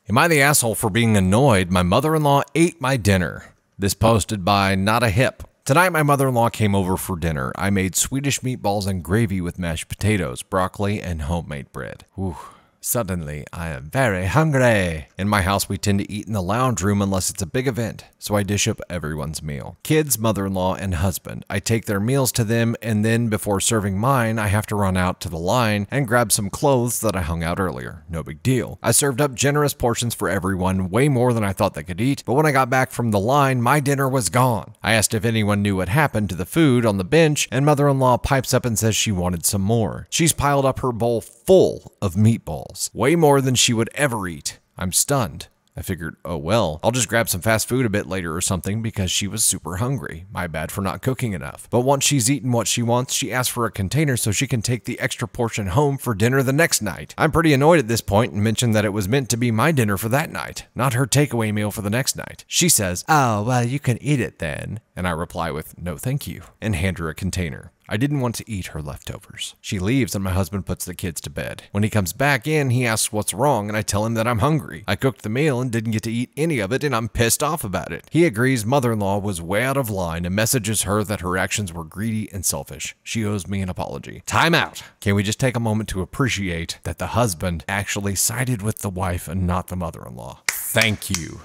Am I the asshole for being annoyed my mother-in-law ate my dinner? This posted by Not a Hip. Tonight my mother-in-law came over for dinner. I made Swedish meatballs and gravy with mashed potatoes, broccoli, and homemade bread. Whew. Suddenly, I am very hungry. In my house, we tend to eat in the lounge room unless it's a big event, so I dish up everyone's meal. Kids, mother-in-law, and husband. I take their meals to them, and then before serving mine, I have to run out to the line and grab some clothes that I hung out earlier. No big deal. I served up generous portions for everyone, way more than I thought they could eat, but when I got back from the line, my dinner was gone. I asked if anyone knew what happened to the food on the bench, and mother-in-law pipes up and says she wanted some more. She's piled up her bowl full of meatballs. Way more than she would ever eat. I'm stunned. I figured, oh well, I'll just grab some fast food a bit later or something because she was super hungry. My bad for not cooking enough. But once she's eaten what she wants, she asks for a container so she can take the extra portion home for dinner the next night. I'm pretty annoyed at this point and mentioned that it was meant to be my dinner for that night, not her takeaway meal for the next night. She says, oh, well, you can eat it then. And I reply with, no thank you, and hand her a container. I didn't want to eat her leftovers. She leaves and my husband puts the kids to bed. When he comes back in, he asks what's wrong and I tell him that I'm hungry. I cooked the meal and didn't get to eat any of it and I'm pissed off about it. He agrees mother-in-law was way out of line and messages her that her actions were greedy and selfish. She owes me an apology. Time out. Can we just take a moment to appreciate that the husband actually sided with the wife and not the mother-in-law? Thank you.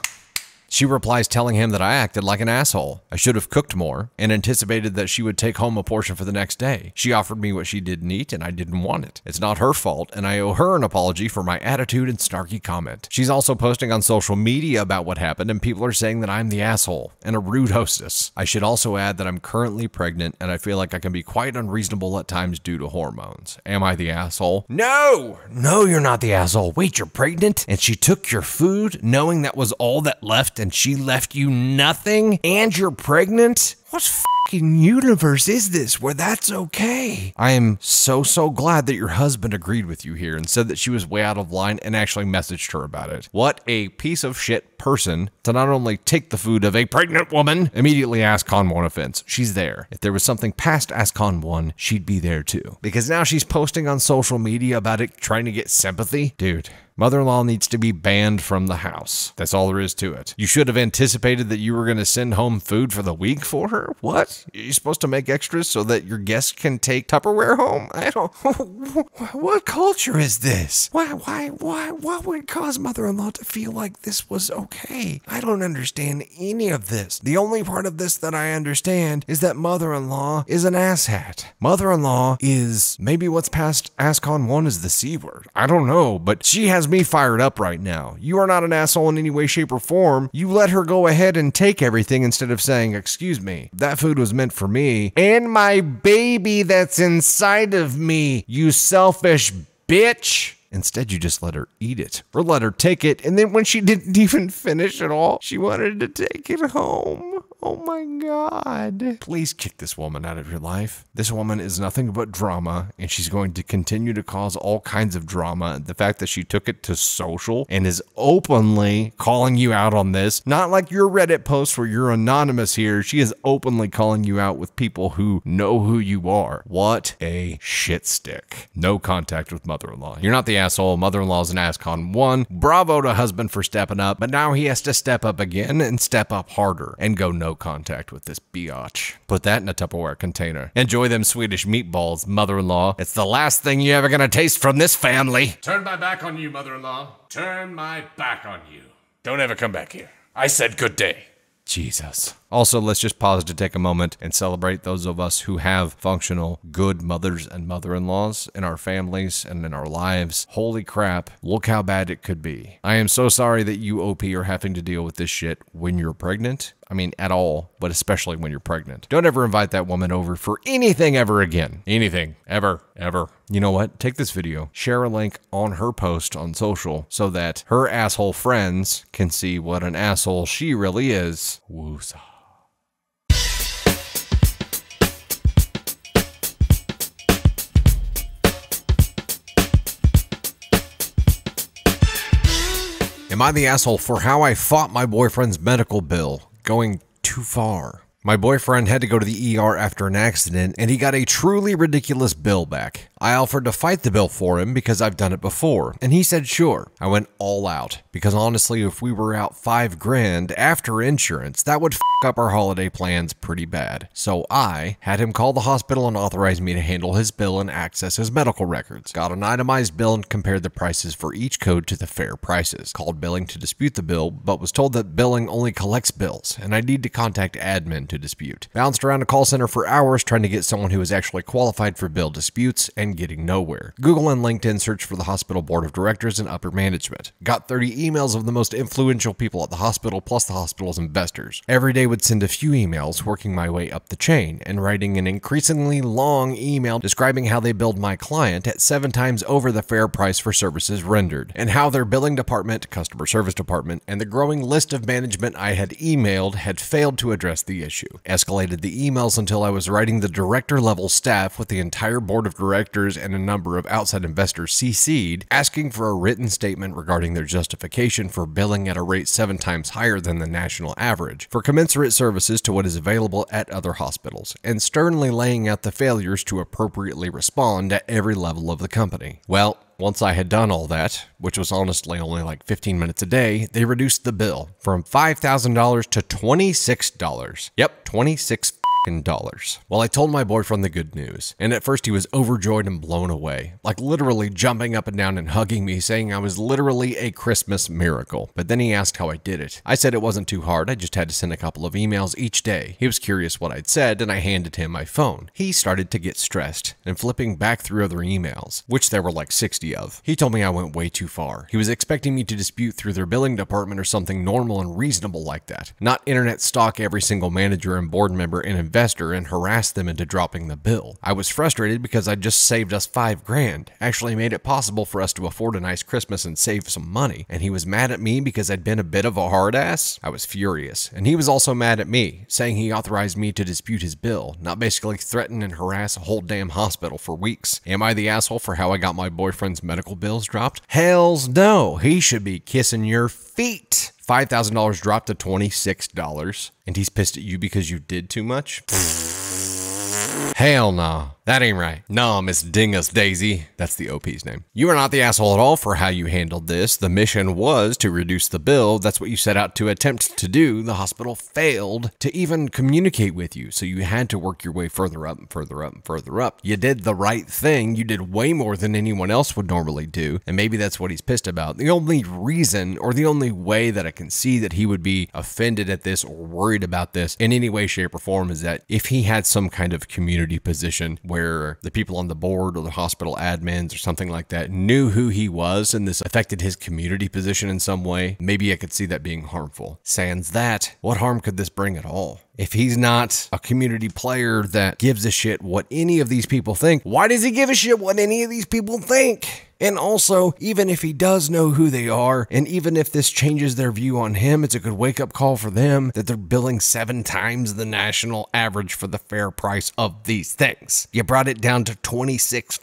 She replies telling him that I acted like an asshole. I should have cooked more and anticipated that she would take home a portion for the next day. She offered me what she didn't eat and I didn't want it. It's not her fault and I owe her an apology for my attitude and snarky comment. She's also posting on social media about what happened and people are saying that I'm the asshole and a rude hostess. I should also add that I'm currently pregnant and I feel like I can be quite unreasonable at times due to hormones. Am I the asshole? No! No, you're not the asshole. Wait, you're pregnant? And she took your food knowing that was all that left and she left you nothing? And you're pregnant? What fucking universe is this where that's okay? I am so glad that your husband agreed with you here and said that she was way out of line and actually messaged her about it. What a piece of shit person to not only take the food of a pregnant woman, immediately ask on one offense. She's there. If there was something past ask on one, she'd be there too. Because now she's posting on social media about it trying to get sympathy. Dude. Mother-in-law needs to be banned from the house. That's all there is to it. You should have anticipated that you were going to send home food for the week for her? What? You're supposed to make extras so that your guests can take Tupperware home? I don't... What culture is this? What would cause mother-in-law to feel like this was okay? I don't understand any of this. The only part of this that I understand is that mother-in-law is an asshat. Mother-in-law is... maybe what's past ask on one is the C word. I don't know, but she has me fired up right now. You are not an asshole in any way, shape, or form. You let her go ahead and take everything instead of saying, excuse me, that food was meant for me and my baby that's inside of me, you selfish bitch. Instead, you just let her eat it or let her take it. And then when she didn't even finish it all, she wanted to take it home. Oh my God. Please kick this woman out of your life. This woman is nothing but drama and she's going to continue to cause all kinds of drama. The fact that she took it to social and is openly calling you out on this, not like your Reddit post where you're anonymous here. She is openly calling you out with people who know who you are. What a shit stick. No contact with mother-in-law. You're not the asshole. Mother-in-law's an ask on one. Bravo to husband for stepping up, but now he has to step up again and step up harder and go no contact with this biatch. Put that in a Tupperware container. Enjoy them Swedish meatballs, mother-in-law. It's the last thing you're ever gonna taste from this family. Turn my back on you, mother-in-law. Turn my back on you. Don't ever come back here. I said good day. Jesus. Also, let's just pause to take a moment and celebrate those of us who have functional, good mothers and mother-in-laws in our families and in our lives. Holy crap, look how bad it could be. I am so sorry that you, OP, are having to deal with this shit when you're pregnant. I mean, at all, but especially when you're pregnant. Don't ever invite that woman over for anything ever again. Anything. Ever. Ever. You know what? Take this video, share a link on her post on social so that her asshole friends can see what an asshole she really is. Woosah. Am I the asshole for how I fought my boyfriend's medical bill going too far? My boyfriend had to go to the ER after an accident, and he got a truly ridiculous bill back. I offered to fight the bill for him because I've done it before, and he said sure. I went all out, because honestly, if we were out $5,000 after insurance, that would f up our holiday plans pretty bad. So I had him call the hospital and authorize me to handle his bill and access his medical records. Got an itemized bill and compared the prices for each code to the fair prices. Called billing to dispute the bill, but was told that billing only collects bills, and I need to contact admin to dispute. Bounced around a call center for hours trying to get someone who is actually qualified for bill disputes and getting nowhere. Google and LinkedIn searched for the hospital board of directors and upper management. Got 30 emails of the most influential people at the hospital plus the hospital's investors. Every day would send a few emails working my way up the chain and writing an increasingly long email describing how they billed my client at 7 times over the fair price for services rendered, and how their billing department, customer service department, and the growing list of management I had emailed had failed to address the issue. Escalated the emails until I was writing the director level staff with the entire board of directors and a number of outside investors CC'd, asking for a written statement regarding their justification for billing at a rate 7 times higher than the national average for commensurate services to what is available at other hospitals, and sternly laying out the failures to appropriately respond at every level of the company. Well, once I had done all that, which was honestly only like 15 minutes a day, they reduced the bill from $5,000 to $26. Yep, $26. Well, I told my boyfriend the good news, and at first he was overjoyed and blown away, like literally jumping up and down and hugging me, saying I was literally a Christmas miracle. But then he asked how I did it. I said it wasn't too hard, I just had to send a couple of emails each day. He was curious what I'd said, and I handed him my phone. He started to get stressed, and flipping back through other emails, which there were like 60 of. He told me I went way too far. He was expecting me to dispute through their billing department or something normal and reasonable like that, not internet stalk every single manager and board member and investor and harass them into dropping the bill. I was frustrated because I'd just saved us $5,000, actually made it possible for us to afford a nice Christmas and save some money, and he was mad at me because I'd been a bit of a hard ass. I was furious, and he was also mad at me, saying he authorized me to dispute his bill, not basically threaten and harass a whole damn hospital for weeks. Am I the asshole for how I got my boyfriend's medical bills dropped? Hells no, he should be kissing your feet. $5,000 dropped to $26, and he's pissed at you because you did too much? Hell nah. That ain't right. Nah, Miss Dingus Daisy. That's the OP's name. You are not the asshole at all for how you handled this. The mission was to reduce the bill. That's what you set out to attempt to do. The hospital failed to even communicate with you, so you had to work your way further up and further up and further up. You did the right thing. You did way more than anyone else would normally do, and maybe that's what he's pissed about. The only reason, or the only way that I can see that he would be offended at this or worried about this in any way, shape, or form is that if he had some kind of community position where the people on the board or the hospital admins or something like that knew who he was and this affected his community position in some way, maybe I could see that being harmful. Sans that, what harm could this bring at all? If he's not a community player that gives a shit what any of these people think, why does he give a shit what any of these people think? And also, even if he does know who they are, and even if this changes their view on him, it's a good wake-up call for them that they're billing 7 times the national average for the fair price of these things. You brought it down to $26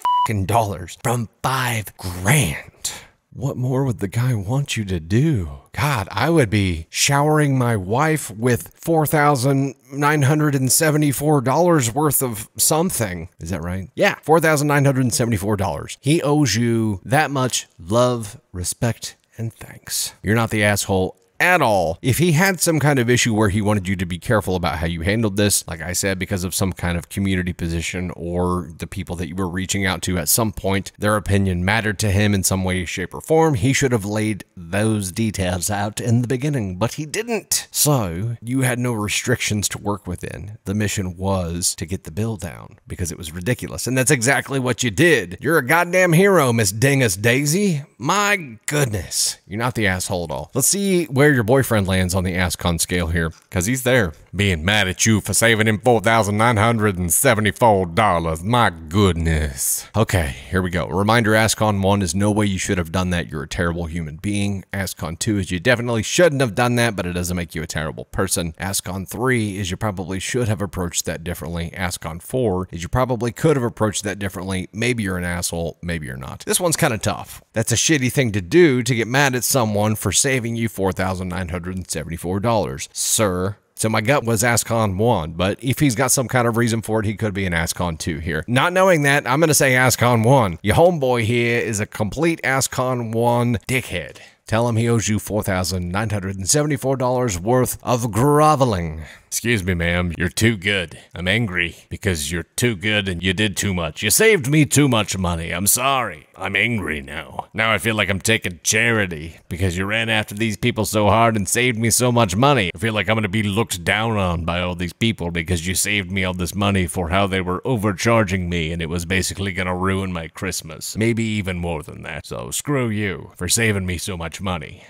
from $5,000. What more would the guy want you to do? God, I would be showering my wife with $4,974 worth of something. Is that right? Yeah, $4,974. He owes you that much love, respect, and thanks. You're not the asshole at all. If he had some kind of issue where he wanted you to be careful about how you handled this, like I said, because of some kind of community position or the people that you were reaching out to at some point, their opinion mattered to him in some way, shape, or form, he should have laid those details out in the beginning, but he didn't. So you had no restrictions to work within. The mission was to get the bill down because it was ridiculous, and that's exactly what you did. You're a goddamn hero, Miss Dingus Daisy. My goodness. You're not the asshole at all. Let's see where your boyfriend lands on the ASCON scale here, because he's there. Being mad at you for saving him $4,974. My goodness. Okay, here we go. Reminder, ASCON 1 is no way you should have done that. You're a terrible human being. ASCON 2 is you definitely shouldn't have done that, but it doesn't make you a terrible person. ASCON 3 is you probably should have approached that differently. ASCON 4 is you probably could have approached that differently. Maybe you're an asshole, maybe you're not. This one's kind of tough. That's a shitty thing to do, to get mad at someone for saving you $4,974. Sir, So my gut was ASCON 1, but if he's got some kind of reason for it, he could be an ASCON 2 here. Not knowing that, I'm going to say ASCON 1. Your homeboy here is a complete ASCON 1 dickhead. Tell him he owes you $4,974 worth of groveling. Excuse me, ma'am. You're too good. I'm angry because you're too good and you did too much. You saved me too much money. I'm sorry. I'm angry now. Now I feel like I'm taking charity because you ran after these people so hard and saved me so much money. I feel like I'm going to be looked down on by all these people because you saved me all this money for how they were overcharging me and it was basically going to ruin my Christmas. Maybe even more than that. So screw you for saving me so much money.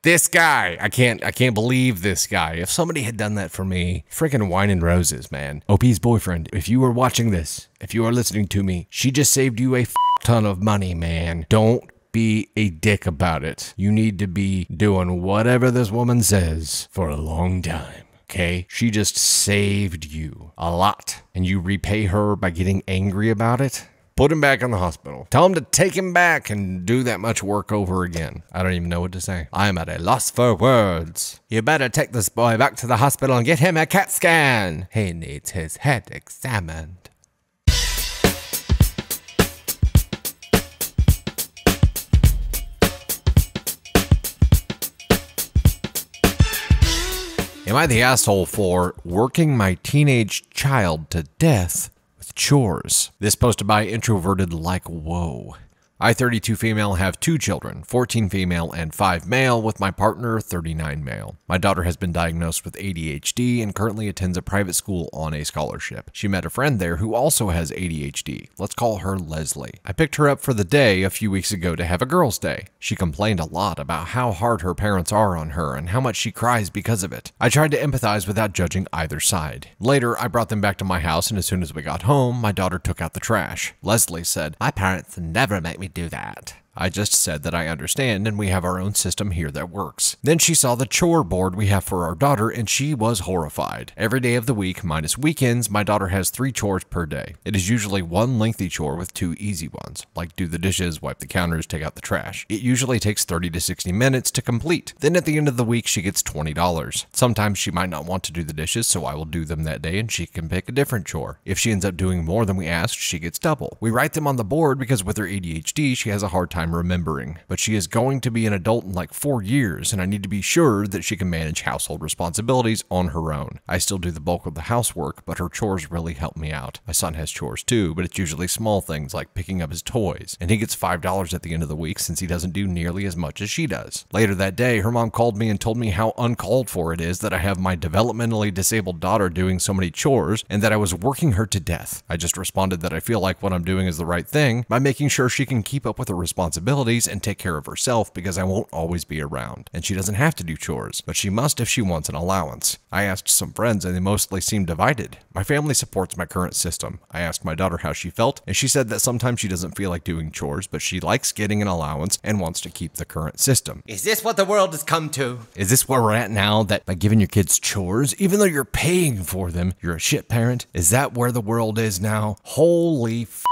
This guy, I can't believe this guy. If somebody had done that for me, freaking wine and roses, man. OP's boyfriend, if you were watching this, if you are listening to me, she just saved you a ton of money, man. Don't be a dick about it. You need to be doing whatever this woman says for a long time. Okay? She just saved you a lot. And you repay her by getting angry about it? Put him back in the hospital. Tell him to take him back and do that much work over again. I don't even know what to say. I am at a loss for words. You better take this boy back to the hospital and get him a CAT scan. He needs his head examined. Am I the asshole for working my teenage child to death with chores? This posted by Introverted Like Whoa. I, 32 female, have 2 children, 14 female and 5 male, with my partner, 39 male. My daughter has been diagnosed with ADHD and currently attends a private school on a scholarship. She met a friend there who also has ADHD. Let's call her Leslie. I picked her up for the day a few weeks ago to have a girls' day. She complained a lot about how hard her parents are on her and how much she cries because of it. I tried to empathize without judging either side. Later, I brought them back to my house, and as soon as we got home, my daughter took out the trash. Leslie said, "My parents never make me do that." I just said that I understand and we have our own system here that works. Then she saw the chore board we have for our daughter and she was horrified. Every day of the week, minus weekends, my daughter has 3 chores per day. It is usually 1 lengthy chore with 2 easy ones, like do the dishes, wipe the counters, take out the trash. It usually takes 30 to 60 minutes to complete. Then at the end of the week, she gets $20. Sometimes she might not want to do the dishes, so I will do them that day and she can pick a different chore. If she ends up doing more than we asked, she gets double. We write them on the board because with her ADHD, she has a hard time remembering, but she is going to be an adult in like 4 years and I need to be sure that she can manage household responsibilities on her own. I still do the bulk of the housework, but her chores really help me out. My son has chores too, but it's usually small things like picking up his toys, and he gets $5 at the end of the week since he doesn't do nearly as much as she does. Later that day, her mom called me and told me how uncalled for it is that I have my developmentally disabled daughter doing so many chores and that I was working her to death. I just responded that I feel like what I'm doing is the right thing by making sure she can keep up with her responsibilities and take care of herself because I won't always be around. And she doesn't have to do chores, but she must if she wants an allowance. I asked some friends and they mostly seemed divided. My family supports my current system. I asked my daughter how she felt and she said that sometimes she doesn't feel like doing chores, but she likes getting an allowance and wants to keep the current system. Is this what the world has come to? Is this where we're at now, that by giving your kids chores, even though you're paying for them, you're a shit parent? Is that where the world is now? Holy f***.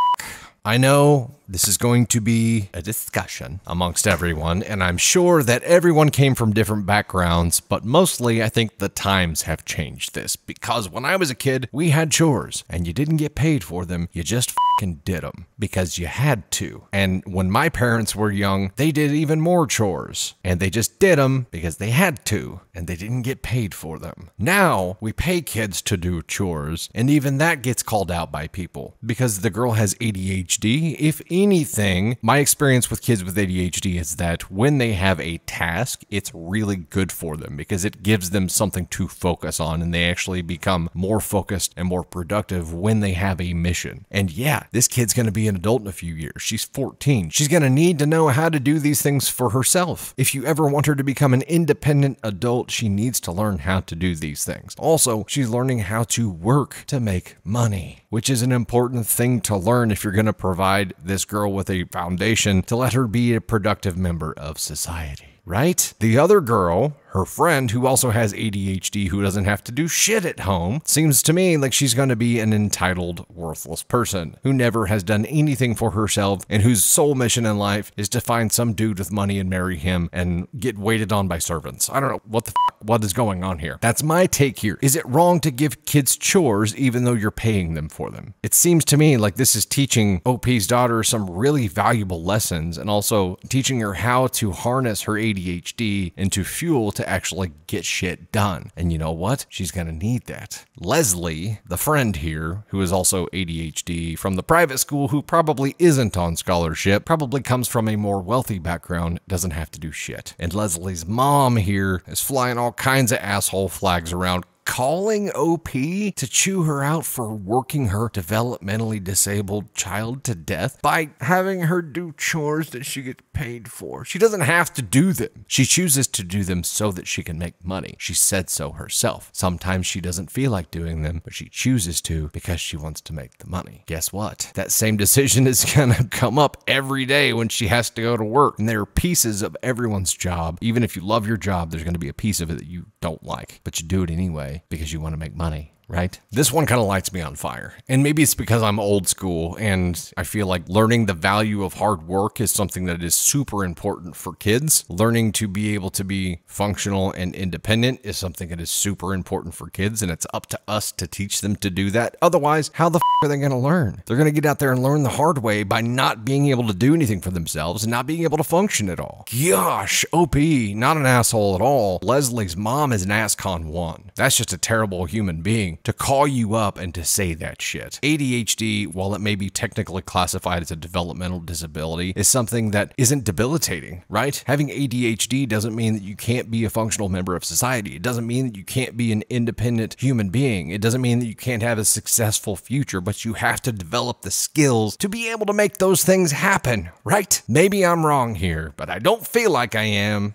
I know this is going to be a discussion amongst everyone, and I'm sure that everyone came from different backgrounds, but mostly I think the times have changed this, because when I was a kid, we had chores, and you didn't get paid for them, you just fucking did them, because you had to. And when my parents were young, they did even more chores, and they just did them because they had to, and they didn't get paid for them. Now, we pay kids to do chores, and even that gets called out by people, because the girl has ADHD. If anything, my experience with kids with ADHD is that when they have a task, it's really good for them because it gives them something to focus on and they actually become more focused and more productive when they have a mission. And yeah, this kid's going to be an adult in a few years. She's 14. She's going to need to know how to do these things for herself. If you ever want her to become an independent adult, she needs to learn how to do these things. Also, she's learning how to work to make money, which is an important thing to learn if you're going to provide this girl with a foundation to let her be a productive member of society. Right? The other girl, Her friend, who also has ADHD, who doesn't have to do shit at home, seems to me like she's going to be an entitled, worthless person who never has done anything for herself and whose sole mission in life is to find some dude with money and marry him and get waited on by servants. I don't know what is going on here. That's my take here. Is it wrong to give kids chores even though you're paying them for them? It seems to me like this is teaching OP's daughter some really valuable lessons and also teaching her how to harness her ADHD into fuel to actually get shit done. And you know what? She's gonna need that. Leslie, the friend here, who is also ADHD from the private school, who probably isn't on scholarship, probably comes from a more wealthy background, doesn't have to do shit. And Leslie's mom here is flying all kinds of asshole flags around, calling OP to chew her out for working her developmentally disabled child to death by having her do chores that she gets paid for. She doesn't have to do them. She chooses to do them so that she can make money. She said so herself. Sometimes she doesn't feel like doing them, but she chooses to because she wants to make the money. Guess what? That same decision is gonna come up every day when she has to go to work. And there are pieces of everyone's job. Even if you love your job, there's gonna be a piece of it that you don't like, but you do it anyway because you want to make money, right? This one kind of lights me on fire. And maybe it's because I'm old school and I feel like learning the value of hard work is something that is super important for kids. Learning to be able to be functional and independent is something that is super important for kids, and it's up to us to teach them to do that. Otherwise, how the f are they going to learn? They're going to get out there and learn the hard way by not being able to do anything for themselves and not being able to function at all. Gosh, OP, not an asshole at all. Leslie's mom is an ASCON 1. That's just a terrible human being to call you up and to say that shit. ADHD, while it may be technically classified as a developmental disability, is something that isn't debilitating, right? Having ADHD doesn't mean that you can't be a functional member of society. It doesn't mean that you can't be an independent human being. It doesn't mean that you can't have a successful future, but you have to develop the skills to be able to make those things happen, right? Maybe I'm wrong here, but I don't feel like I am.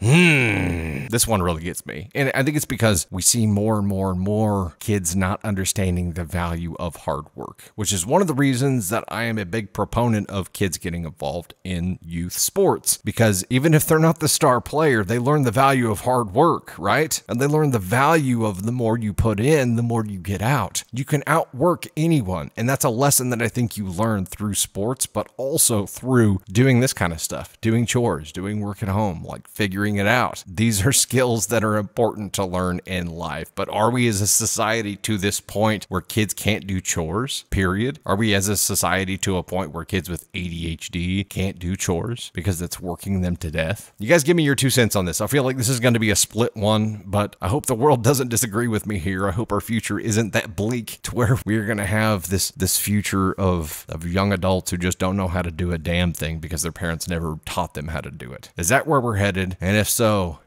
This one really gets me. And I think it's because we see more and more and more kids not understanding the value of hard work, which is one of the reasons that I am a big proponent of kids getting involved in youth sports. Because even if they're not the star player, they learn the value of hard work, right? And they learn the value of the more you put in, the more you get out. You can outwork anyone. And that's a lesson that I think you learn through sports, but also through doing this kind of stuff, doing chores, doing work at home, like figuring it out. These are skills that are important to learn in life. But are we as a society to this point where kids can't do chores, period? Are we as a society to a point where kids with ADHD can't do chores because it's working them to death? You guys give me your 2 cents on this. I feel like this is going to be a split one, but I hope the world doesn't disagree with me here. I hope our future isn't that bleak to where we're going to have this future of young adults who just don't know how to do a damn thing because their parents never taught them how to do it. Is that where we're headed? And if so,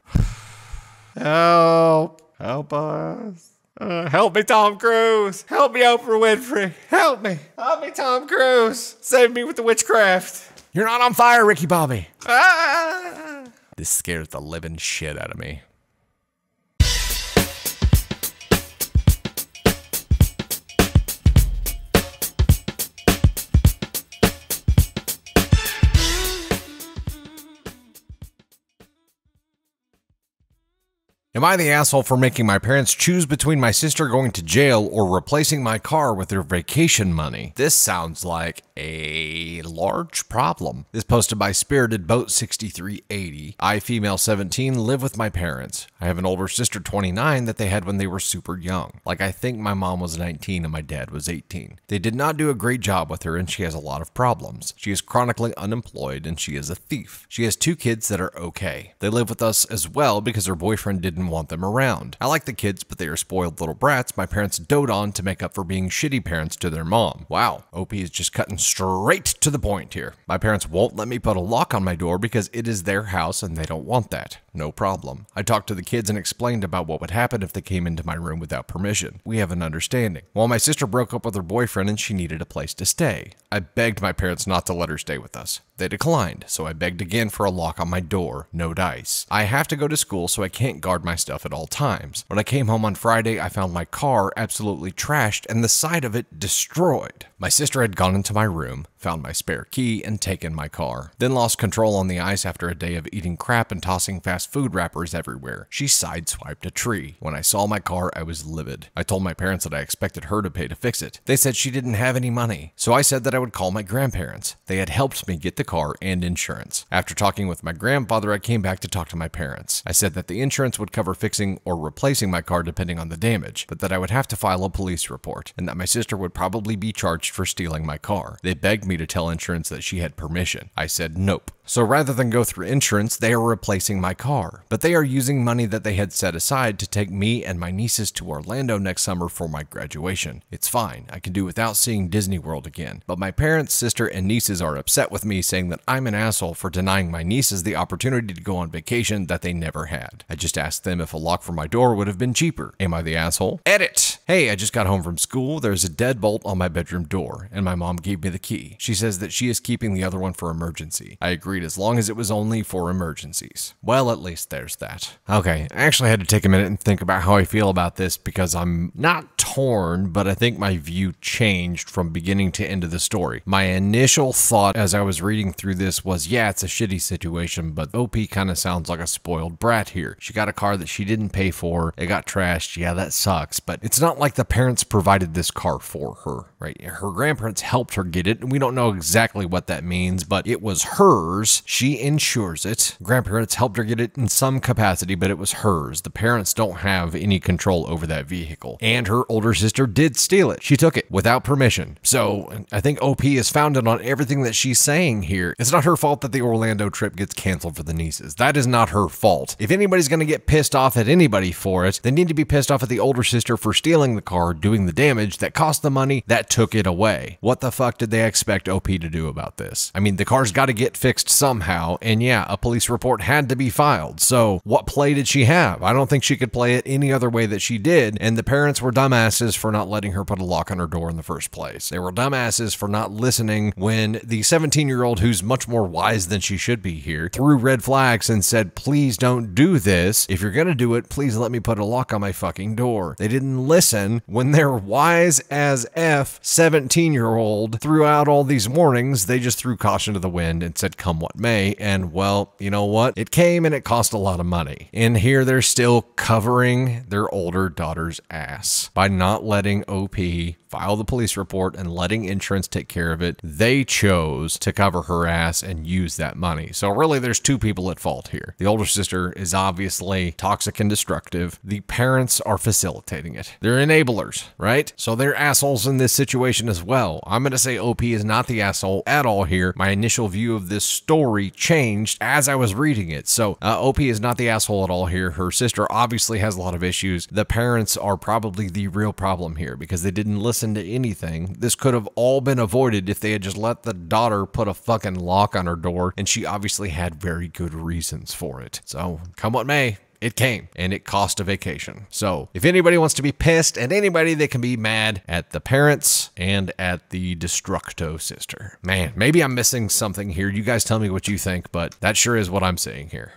help us. Help me, Tom Cruise. Help me, Oprah Winfrey. Help me. Help me, Tom Cruise. Save me with the witchcraft. You're not on fire, Ricky Bobby. This scares the living shit out of me. Am I the asshole for making my parents choose between my sister going to jail or replacing my car with their vacation money? This sounds like a large problem. This posted by Spirited Boat 6380. I, female 17, live with my parents. I have an older sister 29 that they had when they were super young. Like, I think my mom was 19 and my dad was 18. They did not do a great job with her and she has a lot of problems. She is chronically unemployed and she is a thief. She has 2 kids that are okay. They live with us as well because her boyfriend didn't want them around. I like the kids, but they are spoiled little brats my parents dote on to make up for being shitty parents to their mom. Wow, OP is just cutting straight to the point here. My parents won't let me put a lock on my door because it is their house and they don't want that. No problem. I talked to the kids and explained about what would happen if they came into my room without permission. We have an understanding. Well, my sister broke up with her boyfriend and she needed a place to stay. I begged my parents not to let her stay with us. They declined, so I begged again for a lock on my door. No dice. I have to go to school, so I can't guard my stuff at all times. When I came home on Friday, I found my car absolutely trashed and the side of it destroyed. My sister had gone into my room, found my spare key, and taken my car. Then lost control on the ice after a day of eating crap and tossing fast food wrappers everywhere. She sideswiped a tree. When I saw my car, I was livid. I told my parents that I expected her to pay to fix it. They said she didn't have any money. So I said that I would call my grandparents. They had helped me get the car and insurance. After talking with my grandfather, I came back to talk to my parents. I said that the insurance would cover fixing or replacing my car depending on the damage, but that I would have to file a police report, and that my sister would probably be charged for stealing my car. They begged me to tell insurance that she had permission. I said nope. So rather than go through insurance, they are replacing my car. But they are using money that they had set aside to take me and my nieces to Orlando next summer for my graduation. It's fine. I can do without seeing Disney World again. But my parents, sister, and nieces are upset with me, saying that I'm an asshole for denying my nieces the opportunity to go on vacation that they never had. I just asked them if a lock for my door would have been cheaper. Am I the asshole? Edit! Hey, I just got home from school. There's a deadbolt on my bedroom door, and my mom gave me the key. She says that she is keeping the other one for emergency. I agreed as long as it was only for emergencies. Well, at least there's that. Okay, I actually had to take a minute and think about how I feel about this because I'm not torn, but I think my view changed from beginning to end of the story. My initial thought as I was reading through this was, yeah, it's a shitty situation, but OP kind of sounds like a spoiled brat here. She got a car that she didn't pay for. It got trashed. Yeah, that sucks, but it's not like the parents provided this car for her, right? Her grandparents helped her get it, and we don't know exactly what that means, but it was hers. She insures it. Grandparents helped her get it in some capacity, but it was hers. The parents don't have any control over that vehicle. And her older sister did steal it. She took it without permission. So I think OP is founded on everything that she's saying here. It's not her fault that the Orlando trip gets canceled for the nieces. That is not her fault. If anybody's going to get pissed off at anybody for it, they need to be pissed off at the older sister for stealing the car, doing the damage that cost the money, that took it away. What the fuck did they expect OP to do about this? I mean, the car's got to get fixed somehow, and yeah, a police report had to be filed. So what play did she have? I don't think she could play it any other way that she did, and the parents were dumbasses for not letting her put a lock on her door in the first place. They were dumbasses for not listening when the 17-year-old, who's much more wise than she should be here, threw red flags and said, please don't do this. If you're gonna do it, please let me put a lock on my fucking door. They didn't listen when their wise as F 17-year-old threw out all these warnings. They just threw caution to the wind and said, come what may. And well, you know what? It came and it cost a lot of money. And here they're still covering their older daughter's ass by not letting OP file the police report and letting insurance take care of it. They chose to cover her ass and use that money. So really there's two people at fault here. The older sister is obviously toxic and destructive. The parents are facilitating it. They're enablers, right? So they're assholes in this situation as well. I'm going to say OP is not the asshole at all here. My initial view of this story changed as I was reading it. So OP is not the asshole at all here. Her sister obviously has a lot of issues. The parents are probably the real problem here because they didn't listen to anything. This could have all been avoided if they had just let the daughter put a fucking lock on her door, and she obviously had very good reasons for it. So come what may, it came, and it cost a vacation. So if anybody wants to be pissed at anybody, they can be mad at the parents and at the Destructo sister. Man, maybe I'm missing something here. You guys tell me what you think, but that sure is what I'm seeing here.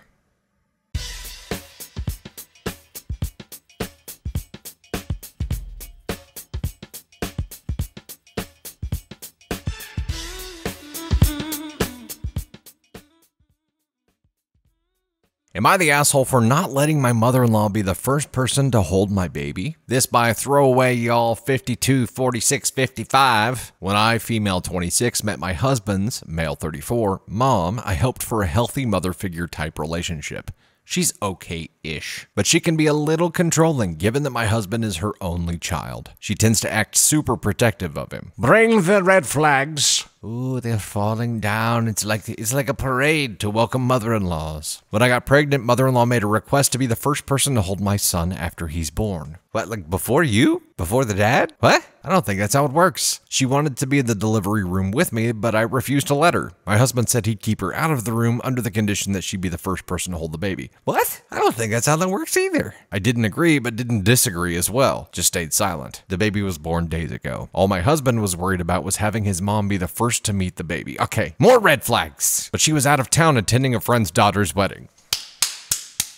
Am I the asshole for not letting my mother-in-law be the first person to hold my baby? This by throwaway, y'all, 52, 46, 55. When I, female 26, met my husband's, male 34, mom, I hoped for a healthy mother figure type relationship. She's okay-ish, but she can be a little controlling given that my husband is her only child. She tends to act super protective of him. Bring the red flags. Ooh, they're falling down. It's like a parade to welcome mother-in-laws. When I got pregnant, mother-in-law made a request to be the first person to hold my son after he's born. What, like before you? Before the dad? What? I don't think that's how it works. She wanted to be in the delivery room with me, but I refused to let her. My husband said he'd keep her out of the room under the condition that she'd be the first person to hold the baby. What? I don't think that's how that works either. I didn't agree, but didn't disagree as well. Just stayed silent. The baby was born days ago. All my husband was worried about was having his mom be the first to meet the baby. Okay, more red flags. But she was out of town attending a friend's daughter's wedding.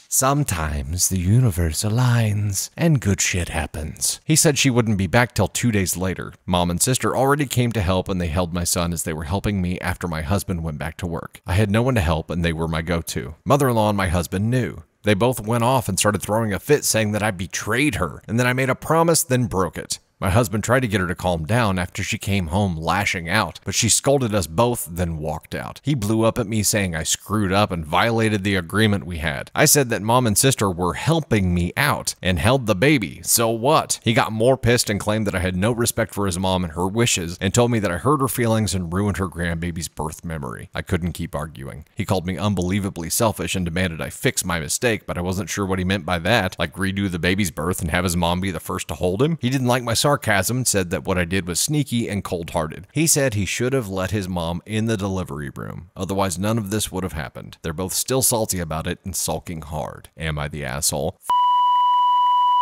Sometimes the universe aligns and good shit happens. He said she wouldn't be back till 2 days later. Mom and sister already came to help and they held my son as they were helping me after my husband went back to work. I had no one to help and they were my go-to. Mother-in-law and my husband knew. They both went off and started throwing a fit saying that I betrayed her and then I made a promise then broke it. My husband tried to get her to calm down after she came home lashing out, but she scolded us both, then walked out. He blew up at me saying I screwed up and violated the agreement we had. I said that mom and sister were helping me out and held the baby, so what? He got more pissed and claimed that I had no respect for his mom and her wishes and told me that I hurt her feelings and ruined her grandbaby's birth memory. I couldn't keep arguing. He called me unbelievably selfish and demanded I fix my mistake, but I wasn't sure what he meant by that, like redo the baby's birth and have his mom be the first to hold him. He didn't like my sarcasm and said that what I did was sneaky and cold-hearted. He said he should have let his mom in the delivery room, otherwise none of this would have happened. They're both still salty about it and sulking hard. Am I the asshole?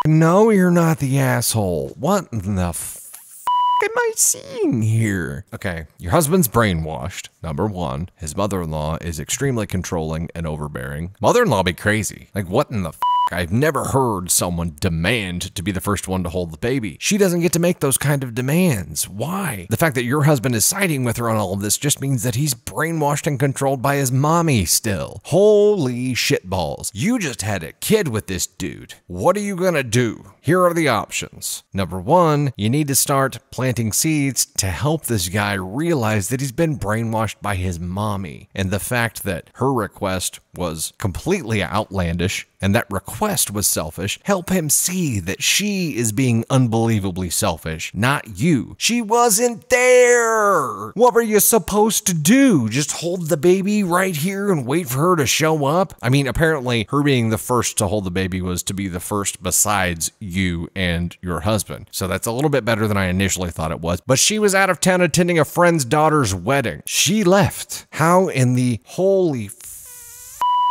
No, you're not the asshole. What in the am I seeing here? Okay, your husband's brainwashed, number one. His mother-in-law is extremely controlling and overbearing. Mother-in-law be crazy. Like, what in the I've never heard someone demand to be the first one to hold the baby. She doesn't get to make those kind of demands. Why? The fact that your husband is siding with her on all of this just means that he's brainwashed and controlled by his mommy still. Holy shitballs. You just had a kid with this dude. What are you gonna do? Here are the options. Number one, you need to start planting seeds to help this guy realize that he's been brainwashed by his mommy. And the fact that her request was completely outlandish and that request was selfish, help him see that she is being unbelievably selfish, not you. She wasn't there. What were you supposed to do? Just hold the baby right here and wait for her to show up? I mean, apparently her being the first to hold the baby was to be the first besides you and your husband. So that's a little bit better than I initially thought it was. But she was out of town attending a friend's daughter's wedding. She left. How in the holy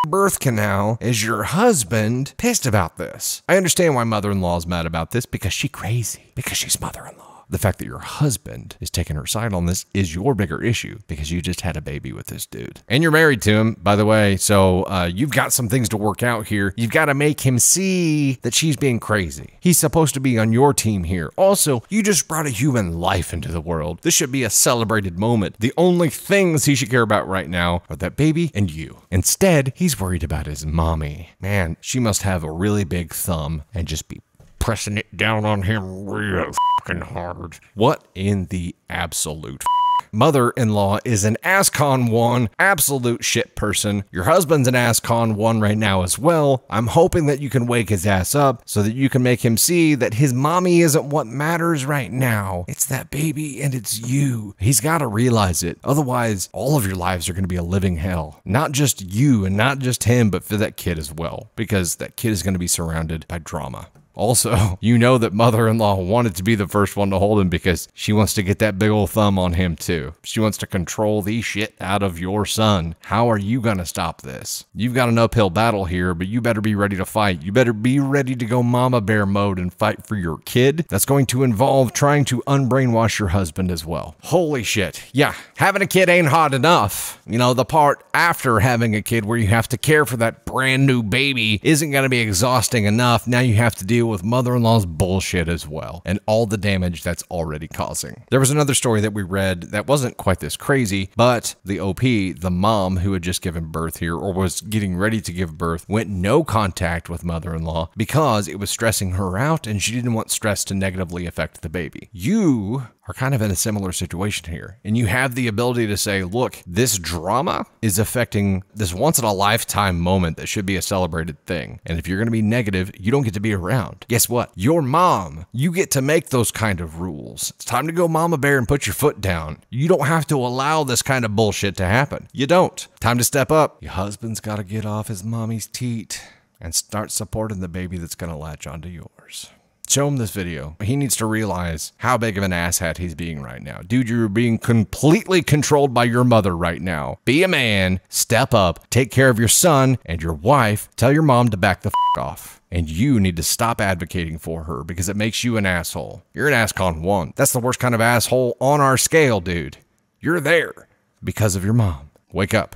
birth canal is your husband pissed about this? I understand why mother-in-law is mad about this because she's crazy, because she's mother-in-law. The fact that your husband is taking her side on this is your bigger issue because you just had a baby with this dude. And you're married to him, by the way, so you've got some things to work out here. You've got to make him see that she's being crazy. He's supposed to be on your team here. Also, you just brought a human life into the world. This should be a celebrated moment. The only things he should care about right now are that baby and you. Instead, he's worried about his mommy. Man, she must have a really big thumb and just be pressing it down on him real fucking hard. What in the absolute mother-in-law is an ASCON 1 absolute shit person. Your husband's an ASCON 1 right now as well. I'm hoping that you can wake his ass up so that you can make him see that his mommy isn't what matters right now. It's that baby and it's you. He's got to realize it. Otherwise, all of your lives are going to be a living hell. Not just you and not just him, but for that kid as well, because that kid is going to be surrounded by drama. Also, you know that mother-in-law wanted to be the first one to hold him because she wants to get that big old thumb on him too. She wants to control the shit out of your son. How are you gonna stop this? You've got an uphill battle here, but you better be ready to fight. You better be ready to go mama bear mode and fight for your kid. That's going to involve trying to unbrainwash your husband as well. Holy shit. Yeah, having a kid ain't hard enough. You know, the part after having a kid where you have to care for that brand new baby isn't gonna be exhausting enough. Now you have to deal with mother-in-law's bullshit as well, and all the damage that's already causing. There was another story that we read that wasn't quite this crazy, but the OP, the mom who had just given birth here, or was getting ready to give birth, went no contact with mother-in-law because it was stressing her out and she didn't want stress to negatively affect the baby. You are kind of in a similar situation here, and you have the ability to say, look, this drama is affecting this once-in-a-lifetime moment that should be a celebrated thing, and if you're going to be negative, you don't get to be around. Guess what? Your mom. You get to make those kind of rules. It's time to go mama bear and put your foot down. You don't have to allow this kind of bullshit to happen. You don't. Time to step up. Your husband's got to get off his mommy's teat and start supporting the baby that's going to latch onto yours. Show him this video. He needs to realize how big of an asshat he's being right now. Dude, you're being completely controlled by your mother right now. Be a man, step up, take care of your son and your wife. Tell your mom to back the f off. And you need to stop advocating for her because it makes you an asshole. You're an ASCON 1. That's the worst kind of asshole on our scale, dude. You're there because of your mom. Wake up.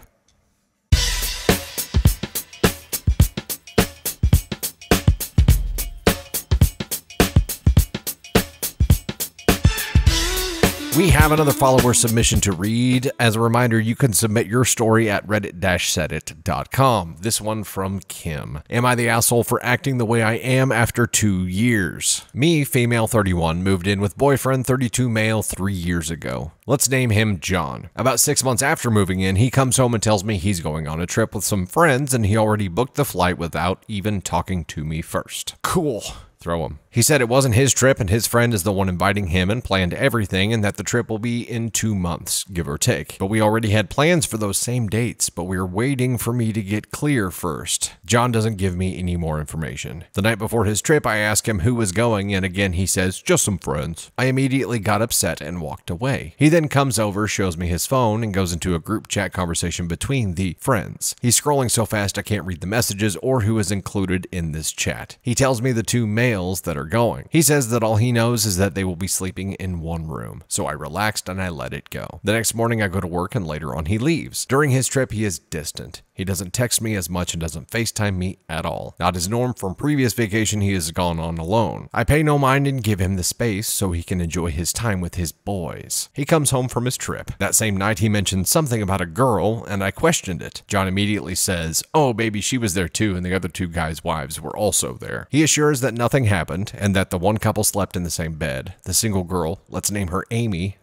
We have another follower submission to read. As a reminder, you can submit your story at reddit-saidit.com. This one from Kim. Am I the asshole for acting the way I am after 2 years? Me, female 31, moved in with boyfriend 32 male 3 years ago. Let's name him John. About 6 months after moving in, he comes home and tells me he's going on a trip with some friends and he already booked the flight without even talking to me first. Cool. Throw him. He said it wasn't his trip and his friend is the one inviting him and planned everything and that the trip will be in 2 months, give or take. But we already had plans for those same dates, but we were waiting for me to get clear first. John doesn't give me any more information. The night before his trip, I asked him who was going and again he says, just some friends. I immediately got upset and walked away. He then comes over, shows me his phone, and goes into a group chat conversation between the friends. He's scrolling so fast I can't read the messages or who is included in this chat. He tells me the 2 males that are going. He says that all he knows is that they will be sleeping in one room. So I relaxed and I let it go. The next morning I go to work and later on he leaves. During his trip he is distant. He doesn't text me as much and doesn't FaceTime me at all. Not his norm from previous vacation, he has gone on alone. I pay no mind and give him the space so he can enjoy his time with his boys. He comes home from his trip. That same night he mentioned something about a girl and I questioned it. John immediately says, oh baby, she was there too and the other 2 guys' wives were also there. He assures that nothing happened and that the one couple slept in the same bed. The single girl, let's name her Amy.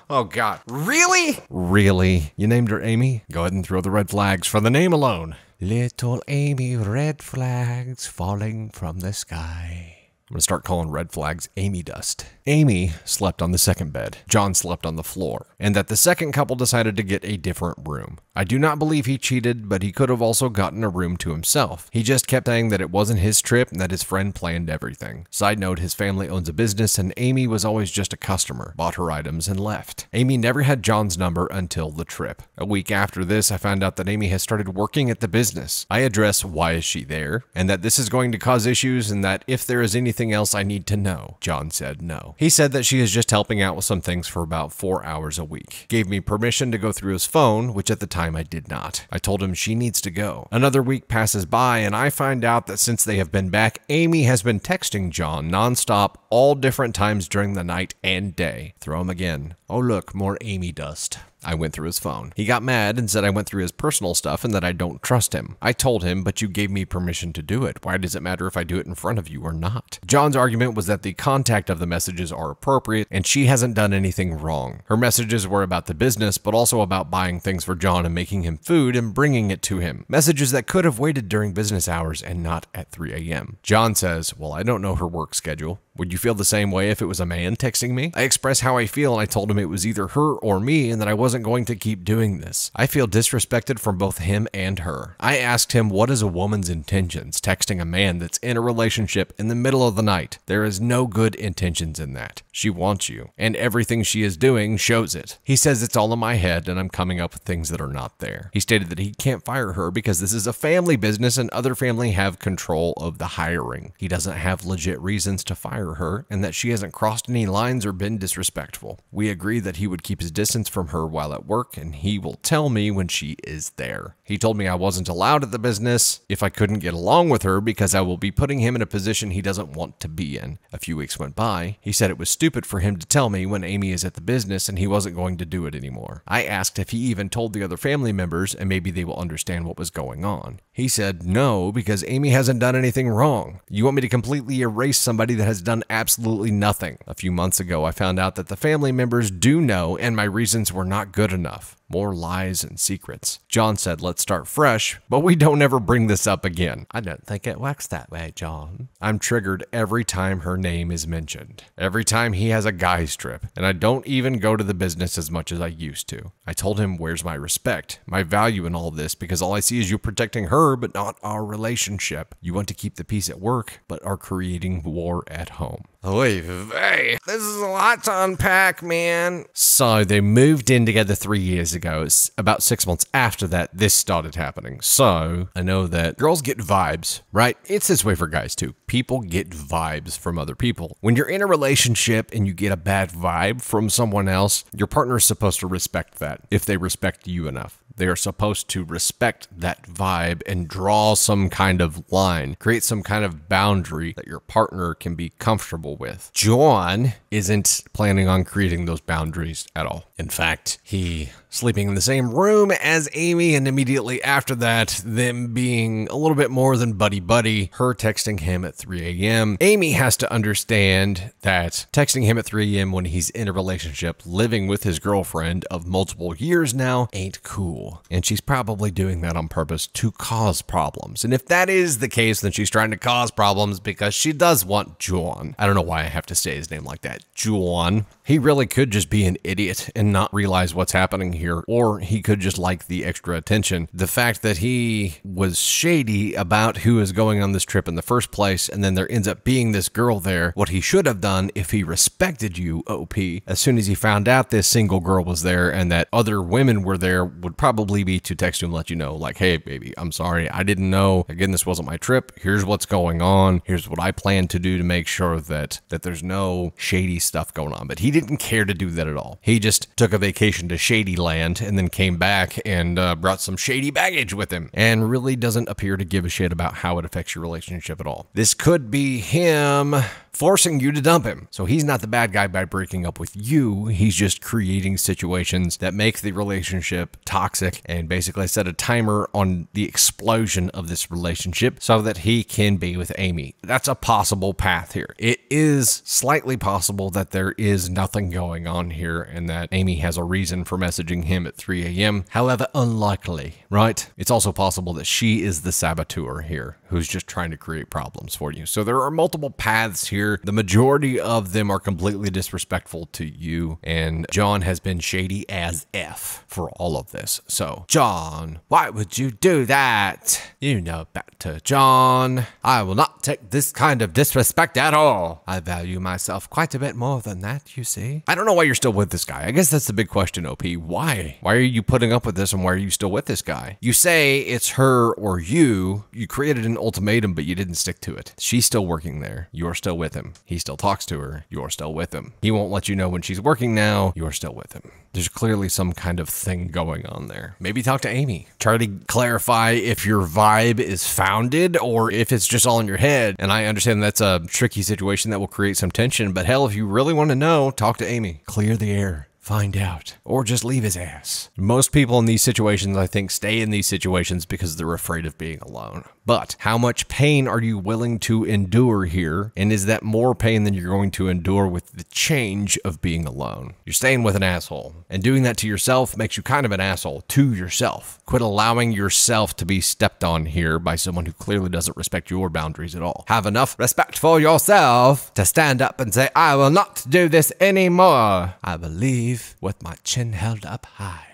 Oh God, really? Really? You named her Amy? Go ahead and throw the red flags for the name alone. Little Amy, red flags falling from the sky. I'm going to start calling red flags Amy dust. Amy slept on the second bed. John slept on the floor. And that the second couple decided to get a different room. I do not believe he cheated, but he could have also gotten a room to himself. He just kept saying that it wasn't his trip and that his friend planned everything. Side note, his family owns a business and Amy was always just a customer, bought her items and left. Amy never had John's number until the trip. A week after this, I found out that Amy has started working at the business. I address why is she there and that this is going to cause issues and that if there is anything else I need to know. John said no. He said that she is just helping out with some things for about 4 hours a week. Gave me permission to go through his phone, which at the time I did not. I told him she needs to go. Another week passes by and I find out that since they have been back, Amy has been texting John nonstop all different times during the night and day. Throw him again. Oh look, more Amy dust. I went through his phone. He got mad and said I went through his personal stuff and that I don't trust him. I told him, but you gave me permission to do it. Why does it matter if I do it in front of you or not? John's argument was that the contact of the messages are appropriate and she hasn't done anything wrong. Her messages were about the business, but also about buying things for John and making him food and bringing it to him. Messages that could have waited during business hours and not at 3 a.m. John says, well, I don't know her work schedule. Would you feel the same way if it was a man texting me? I expressed how I feel and I told him it was either her or me and that I wasn't going to keep doing this. I feel disrespected from both him and her. I asked him what is a woman's intentions texting a man that's in a relationship in the middle of the night. There is no good intentions in that. She wants you and everything she is doing shows it. He says it's all in my head and I'm coming up with things that are not there. He stated that he can't fire her because this is a family business and other family have control of the hiring. He doesn't have legit reasons to fire her and that she hasn't crossed any lines or been disrespectful. We agreed that he would keep his distance from her while at work and he will tell me when she is there. He told me I wasn't allowed at the business if I couldn't get along with her because I will be putting him in a position he doesn't want to be in. A few weeks went by. He said it was stupid for him to tell me when Amy is at the business and he wasn't going to do it anymore. I asked if he even told the other family members and maybe they will understand what was going on. He said no because Amy hasn't done anything wrong. You want me to completely erase somebody that has done absolutely nothing. A few months ago, I found out that the family members do know and my reasons were not good enough. More lies and secrets. John said, let's start fresh, but we don't ever bring this up again. I don't think it works that way, John. I'm triggered every time her name is mentioned. Every time he has a guy's trip, and I don't even go to the business as much as I used to. I told him, where's my respect, my value in all this, because all I see is you protecting her, but not our relationship. You want to keep the peace at work, but are creating war at home. Oy vey, this is a lot to unpack, man. So they moved in together 3 years ago. It's about 6 months after that, this started happening. So I know that girls get vibes, right? It's this way for guys too. People get vibes from other people. When you're in a relationship and you get a bad vibe from someone else, your partner is supposed to respect that if they respect you enough. They are supposed to respect that vibe and draw some kind of line, create some kind of boundary that your partner can be comfortable with. John isn't planning on creating those boundaries at all. In fact, he sleeping in the same room as Amy, and immediately after that, them being a little bit more than buddy-buddy, her texting him at 3 a.m. Amy has to understand that texting him at 3 a.m. when he's in a relationship, living with his girlfriend of multiple years now, ain't cool. And she's probably doing that on purpose to cause problems. And if that is the case, then she's trying to cause problems because she does want John. I don't know why I have to say his name like that. John. He really could just be an idiot and not realize what's happening here, or he could just like the extra attention. The fact that he was shady about who is going on this trip in the first place, and then there ends up being this girl there, what he should have done if he respected you, OP, as soon as he found out this single girl was there and that other women were there, would probably be to text you and let you know, like, hey, baby, I'm sorry, I didn't know. Again, this wasn't my trip. Here's what's going on. Here's what I plan to do to make sure that there's no shady stuff going on. But he didn't care to do that at all. He just took a vacation to Shady Land and then came back and brought some shady baggage with him and really doesn't appear to give a shit about how it affects your relationship at all. This could be him forcing you to dump him. So he's not the bad guy by breaking up with you. He's just creating situations that make the relationship toxic and basically set a timer on the explosion of this relationship so that he can be with Amy. That's a possible path here. It is slightly possible that there is nothing going on here and that Amy has a reason for messaging him at 3 a.m. However, unlikely, right? It's also possible that she is the saboteur here who's just trying to create problems for you. So there are multiple paths here. The majority of them are completely disrespectful to you, and John has been shady as F for all of this. So, John, why would you do that? You know better, John. I will not take this kind of disrespect at all. I value myself quite a bit more than that, you see. I don't know why you're still with this guy. I guess that's the big question, OP. Why? Why are you putting up with this, and why are you still with this guy? You say it's her or you. You created an ultimatum, but you didn't stick to it. She's still working there. You're still with him. He still talks to her. You're still with him. He won't let you know when she's working now. You're still with him. There's clearly some kind of thing going on there. Maybe talk to Amy. Try to clarify if your vibe is founded or if it's just all in your head. And I understand that's a tricky situation that will create some tension, but hell, if you really want to know, talk to Amy. Clear the air. Find out. Or just leave his ass. Most people in these situations, I think, stay in these situations because they're afraid of being alone. But how much pain are you willing to endure here? And is that more pain than you're going to endure with the change of being alone? You're staying with an asshole. And doing that to yourself makes you kind of an asshole to yourself. Quit allowing yourself to be stepped on here by someone who clearly doesn't respect your boundaries at all. Have enough respect for yourself to stand up and say, I will not do this anymore. I believe with my chin held up high.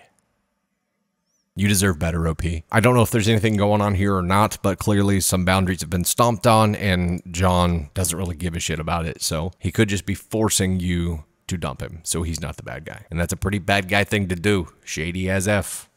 You deserve better, OP. I don't know if there's anything going on here or not, but clearly some boundaries have been stomped on and John doesn't really give a shit about it. So he could just be forcing you to dump him. So he's not the bad guy. And that's a pretty bad guy thing to do. Shady as F.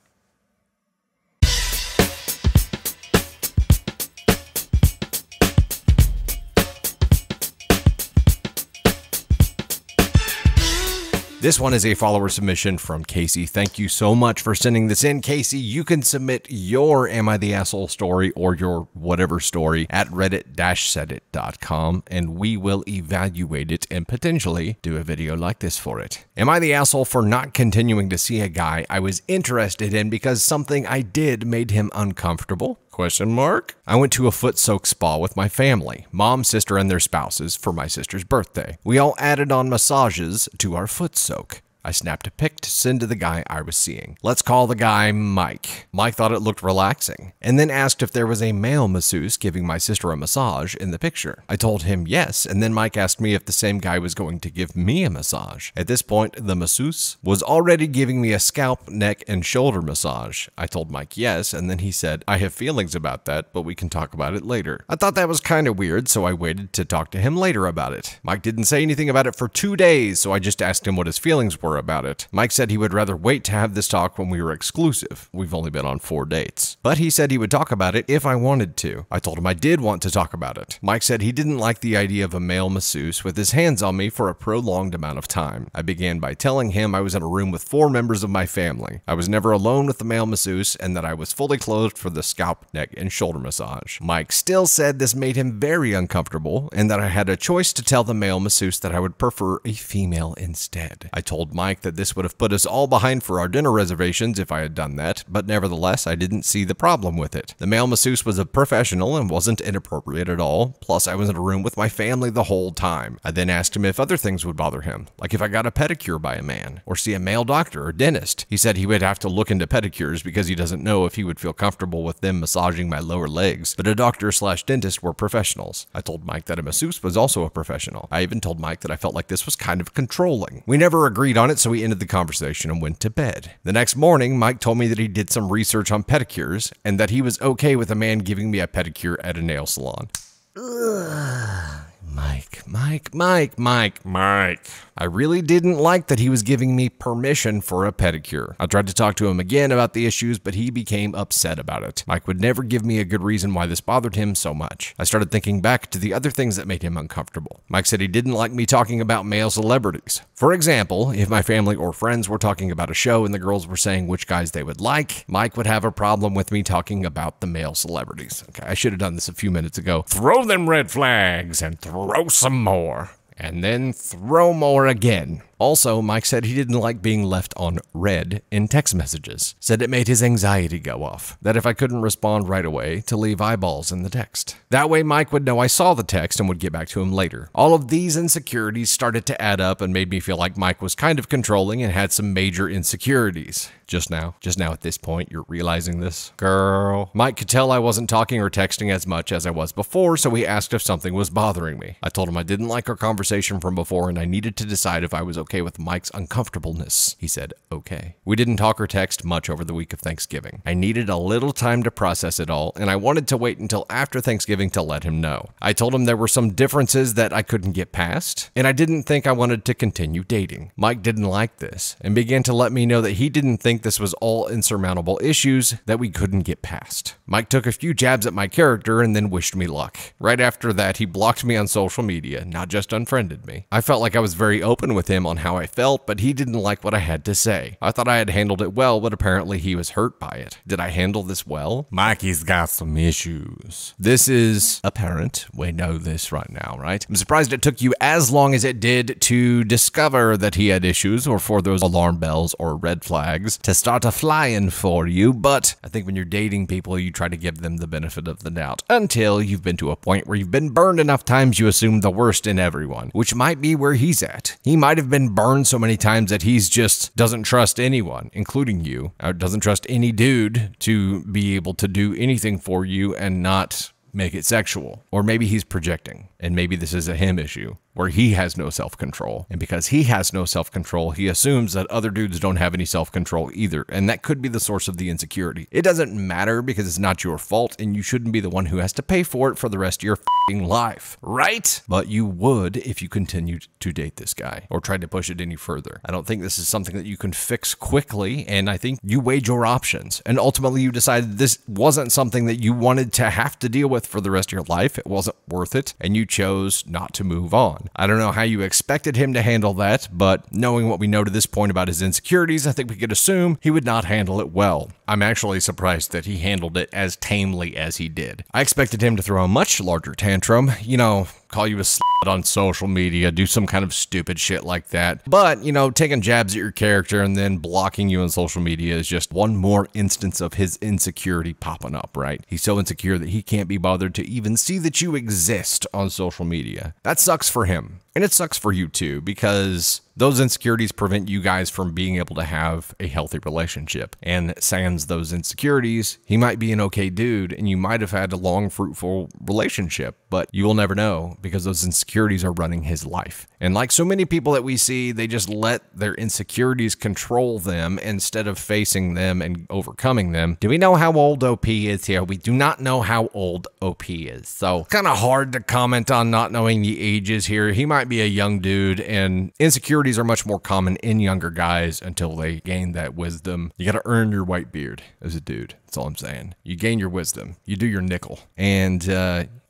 This one is a follower submission from Casey. Thank you so much for sending this in, Casey. You can submit your Am I the Asshole story or your whatever story at reddit-sedit.com, and we will evaluate it and potentially do a video like this for it. Am I the asshole for not continuing to see a guy I was interested in because something I did made him uncomfortable? Question mark. I went to a foot soak spa with my family, mom, sister, and their spouses for my sister's birthday. We all added on massages to our foot soak. I snapped a pic to send to the guy I was seeing. Let's call the guy Mike. Mike thought it looked relaxing, and then asked if there was a male masseuse giving my sister a massage in the picture. I told him yes, and then Mike asked me if the same guy was going to give me a massage. At this point, the masseuse was already giving me a scalp, neck, and shoulder massage. I told Mike yes, and then he said, I have feelings about that, but we can talk about it later. I thought that was kind of weird, so I waited to talk to him later about it. Mike didn't say anything about it for 2 days, so I just asked him what his feelings were were about it. Mike said he would rather wait to have this talk when we were exclusive. We've only been on 4 dates. But he said he would talk about it if I wanted to. I told him I did want to talk about it. Mike said he didn't like the idea of a male masseuse with his hands on me for a prolonged amount of time. I began by telling him I was in a room with 4 members of my family. I was never alone with the male masseuse and that I was fully clothed for the scalp, neck, and shoulder massage. Mike still said this made him very uncomfortable and that I had a choice to tell the male masseuse that I would prefer a female instead. I told Mike that this would have put us all behind for our dinner reservations if I had done that, but nevertheless, I didn't see the problem with it. The male masseuse was a professional and wasn't inappropriate at all, plus I was in a room with my family the whole time. I then asked him if other things would bother him, like if I got a pedicure by a man, or see a male doctor or dentist. He said he would have to look into pedicures because he doesn't know if he would feel comfortable with them massaging my lower legs, but a doctor/dentist were professionals. I told Mike that a masseuse was also a professional. I even told Mike that I felt like this was kind of controlling. We never agreed on it, so we ended the conversation and went to bed. The next morning, Mike told me that he did some research on pedicures and that he was okay with a man giving me a pedicure at a nail salon. Ugh. Mike. I really didn't like that he was giving me permission for a pedicure. I tried to talk to him again about the issues, but he became upset about it. Mike would never give me a good reason why this bothered him so much. I started thinking back to the other things that made him uncomfortable. Mike said he didn't like me talking about male celebrities. For example, if my family or friends were talking about a show and the girls were saying which guys they would like, Mike would have a problem with me talking about the male celebrities. Okay, I should have done this a few minutes ago. Throw them red flags and throw some more. And then throw more again. Also, Mike said he didn't like being left on red in text messages. Said it made his anxiety go off. That if I couldn't respond right away, to leave eyeballs in the text. That way Mike would know I saw the text and would get back to him later. All of these insecurities started to add up and made me feel like Mike was kind of controlling and had some major insecurities. Just now at this point, you're realizing this? Girl. Mike could tell I wasn't talking or texting as much as I was before, so he asked if something was bothering me. I told him I didn't like our conversation from before and I needed to decide if I was okay with Mike's uncomfortableness. He said, okay. We didn't talk or text much over the week of Thanksgiving. I needed a little time to process it all, and I wanted to wait until after Thanksgiving to let him know. I told him there were some differences that I couldn't get past, and I didn't think I wanted to continue dating. Mike didn't like this, and began to let me know that he didn't think this was all insurmountable issues that we couldn't get past. Mike took a few jabs at my character and then wished me luck. Right after that, he blocked me on social media, not just unfriended me. I felt like I was very open with him on how I felt, but he didn't like what I had to say. I thought I had handled it well, but apparently he was hurt by it. Did I handle this well? Mikey's got some issues. This is apparent. We know this right now, right? I'm surprised it took you as long as it did to discover that he had issues or for those alarm bells or red flags to start a-flying for you, but I think when you're dating people, you try to give them the benefit of the doubt until you've been to a point where you've been burned enough times you assume the worst in everyone, which might be where he's at. He might have been burned so many times that he's just doesn't trust anyone, including you, or doesn't trust any dude to be able to do anything for you and not make it sexual. Or maybe he's projecting, and maybe this is a him issue where he has no self-control. And because he has no self-control, he assumes that other dudes don't have any self-control either. And that could be the source of the insecurity. It doesn't matter because it's not your fault and you shouldn't be the one who has to pay for it for the rest of your f***ing life, right? But you would if you continued to date this guy or tried to push it any further. I don't think this is something that you can fix quickly, and I think you weighed your options. And ultimately you decided this wasn't something that you wanted to have to deal with for the rest of your life. It wasn't worth it, and you chose not to move on. I don't know how you expected him to handle that, but knowing what we know to this point about his insecurities, I think we could assume he would not handle it well. I'm actually surprised that he handled it as tamely as he did. I expected him to throw a much larger tantrum, call you a slut on social media, do some kind of stupid shit like that. But, taking jabs at your character and then blocking you on social media is just one more instance of his insecurity popping up, right? He's so insecure that he can't be bothered to even see that you exist on social media. That sucks for him. And it sucks for you too, because those insecurities prevent you guys from being able to have a healthy relationship. And sans those insecurities, he might be an okay dude and you might have had a long, fruitful relationship, but you will never know because those insecurities are running his life. And like so many people that we see, they just let their insecurities control them instead of facing them and overcoming them. Do we know how old OP is here? We do not know how old OP is. So kind of hard to comment on not knowing the ages here. He might might be a young dude, and insecurities are much more common in younger guys until they gain that wisdom. You got to earn your white beard as a dude. That's all I'm saying. You gain your wisdom. You do your nickel. And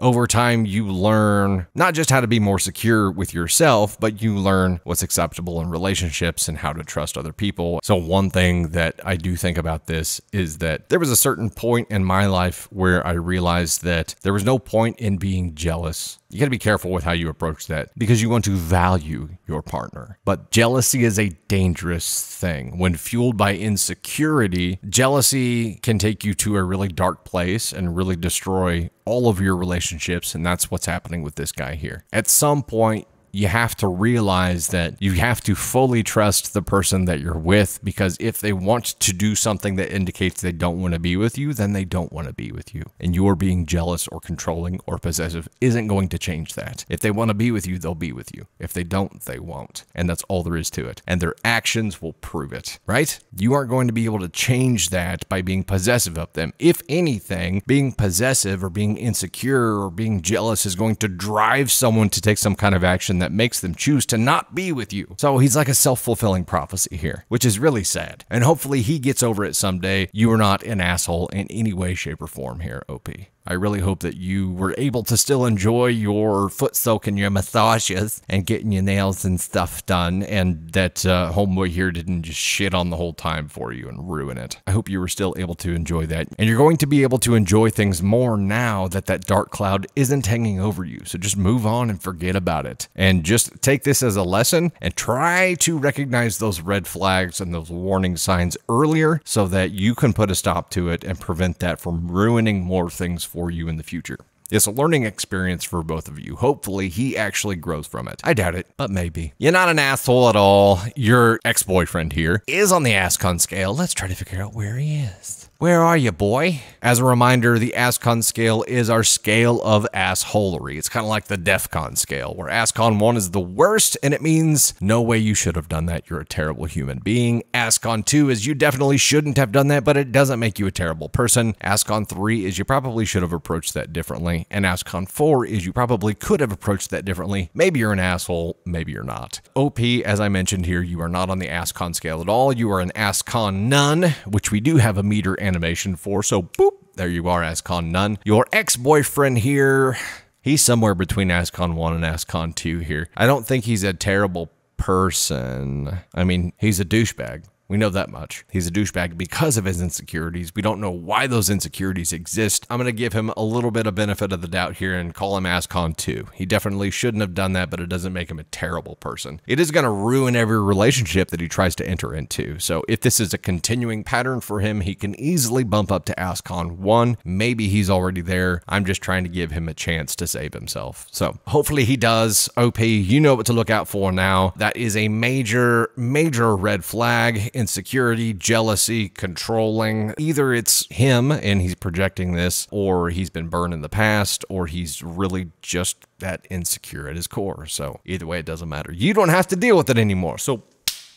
over time, you learn not just how to be more secure with yourself, but you learn what's acceptable in relationships and how to trust other people. So one thing that I do think about this is that there was a certain point in my life where I realized that there was no point in being jealous. You got to be careful with how you approach that because you want to value your partner. But jealousy is a dangerous thing. When fueled by insecurity, jealousy can take you to a really dark place and really destroy all of your relationships. And that's what's happening with this guy here. At some point, you have to realize that you have to fully trust the person that you're with, because if they want to do something that indicates they don't want to be with you, then they don't want to be with you. And your being jealous or controlling or possessive isn't going to change that. If they want to be with you, they'll be with you. If they don't, they won't. And that's all there is to it. And their actions will prove it, right? You aren't going to be able to change that by being possessive of them. If anything, being possessive or being insecure or being jealous is going to drive someone to take some kind of action that makes them choose to not be with you. So he's like a self-fulfilling prophecy here, which is really sad. And hopefully he gets over it someday. You are not an asshole in any way, shape, or form here, OP. I really hope that you were able to still enjoy your foot soaking, your massages, and getting your nails and stuff done, and that homeboy here didn't just shit on the whole time for you and ruin it. I hope you were still able to enjoy that, and you're going to be able to enjoy things more now that that dark cloud isn't hanging over you. So just move on and forget about it, and just take this as a lesson and try to recognize those red flags and those warning signs earlier so that you can put a stop to it and prevent that from ruining more things for you in the future. It's a learning experience for both of you. Hopefully, he actually grows from it. I doubt it, but maybe. You're not an asshole at all. Your ex-boyfriend here is on the ASCON scale. Let's try to figure out where he is. Where are you, boy? As a reminder, the ASCON scale is our scale of assholery. It's kind of like the DEFCON scale, where ASCON 1 is the worst, and it means no way you should have done that. You're a terrible human being. ASCON 2 is you definitely shouldn't have done that, but it doesn't make you a terrible person. ASCON 3 is you probably should have approached that differently. And ASCON 4 is you probably could have approached that differently. Maybe you're an asshole, maybe you're not. OP, as I mentioned here, you are not on the ASCON scale at all. You are an ASCON none, which we do have a meter animation for, so boop, there you are, ASCON none. Your ex-boyfriend here, he's somewhere between ASCON 1 and ASCON 2 here. I don't think he's a terrible person. I mean, he's a douchebag. We know that much. He's a douchebag because of his insecurities. We don't know why those insecurities exist. I'm going to give him a little bit of benefit of the doubt here and call him ASCON 2. He definitely shouldn't have done that, but it doesn't make him a terrible person. It is going to ruin every relationship that he tries to enter into. So if this is a continuing pattern for him, he can easily bump up to ASCON 1. Maybe he's already there. I'm just trying to give him a chance to save himself. So hopefully he does. OP, you know what to look out for now. That is a major, major red flag. Insecurity, jealousy, controlling. Either it's him and he's projecting this, or he's been burned in the past, or he's really just that insecure at his core. So either way, it doesn't matter. You don't have to deal with it anymore. So,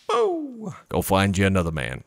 go find you another man.